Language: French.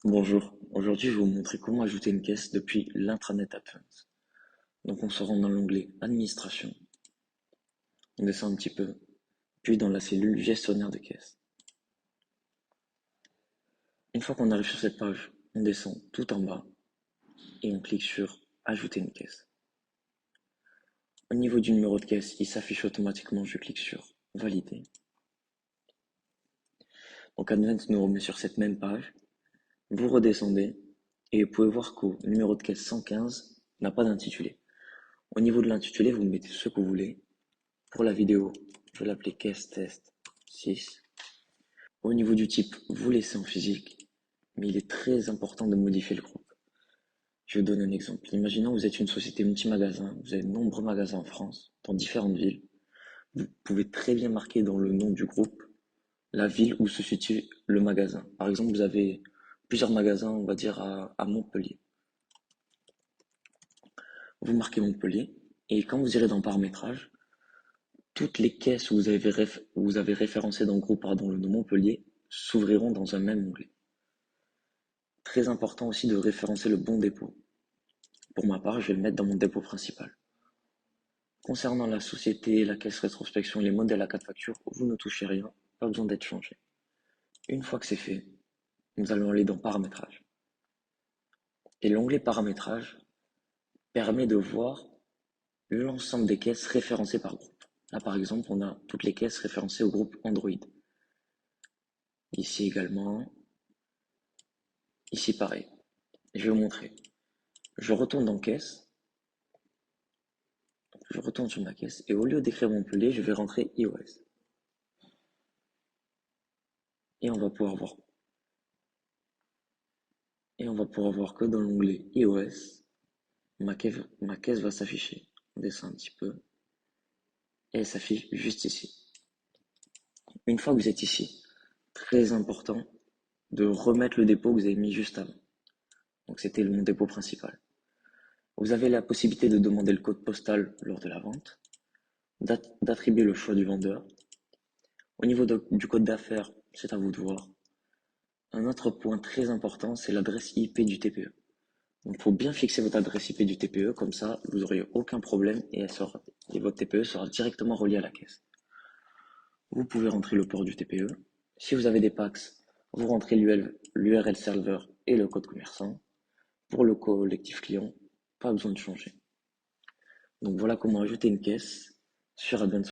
Bonjour, aujourd'hui je vais vous montrer comment ajouter une caisse depuis l'intranet AppFunds. Donc on se rend dans l'onglet Administration, on descend un petit peu, puis dans la cellule Gestionnaire de caisse. Une fois qu'on arrive sur cette page, on descend tout en bas et on clique sur Ajouter une caisse. Au niveau du numéro de caisse, il s'affiche automatiquement, je clique sur Valider. Donc Advent nous remet sur cette même page, vous redescendez et vous pouvez voir qu'au numéro de caisse 115 n'a pas d'intitulé. Au niveau de l'intitulé, vous mettez ce que vous voulez. Pour la vidéo, je vais l'appeler caisse test 6. Au niveau du type, vous laissez en physique, mais il est très important de modifier le groupe. Je vais donner un exemple. Imaginons que vous êtes une société multi-magasins, vous avez de nombreux magasins en France, dans différentes villes. Vous pouvez très bien marquer dans le nom du groupe la ville où se situe le magasin. Par exemple, vous avez plusieurs magasins, on va dire à Montpellier. Vous marquez Montpellier, et quand vous irez dans paramétrage, toutes les caisses où vous avez référencé dans le groupe le nom Montpellier s'ouvriront dans un même onglet. Très important aussi de référencer le bon dépôt. Pour ma part, je vais le mettre dans mon dépôt principal. Concernant la société, la caisse rétrospection et les modèles à 4 factures, vous ne touchez rien, pas besoin d'être changé. Une fois que c'est fait, nous allons aller dans Paramétrage. Et l'onglet Paramétrage permet de voir l'ensemble des caisses référencées par groupe. Là, par exemple, on a toutes les caisses référencées au groupe Android. Ici également. Ici pareil. Je vais vous montrer. Je retourne dans caisse. Je retourne sur ma caisse. Et au lieu d'écrire Montpellier, je vais rentrer iOS. Et on va pouvoir voir. Et on va pouvoir voir que dans l'onglet iOS, ma caisse va s'afficher. On descend un petit peu. Et elle s'affiche juste ici. Une fois que vous êtes ici, très important de remettre le dépôt que vous avez mis juste avant. Donc c'était mon dépôt principal. Vous avez la possibilité de demander le code postal lors de la vente, d'attribuer le choix du vendeur. Au niveau du code d'affaires, c'est à vous de voir. Un autre point très important, c'est l'adresse IP du TPE. Donc, il faut bien fixer votre adresse IP du TPE, comme ça, vous n'aurez aucun problème et votre TPE sera directement relié à la caisse. Vous pouvez rentrer le port du TPE. Si vous avez des PAX, vous rentrez l'URL serveur et le code commerçant. Pour le collectif client, pas besoin de changer. Donc voilà comment ajouter une caisse sur Advance.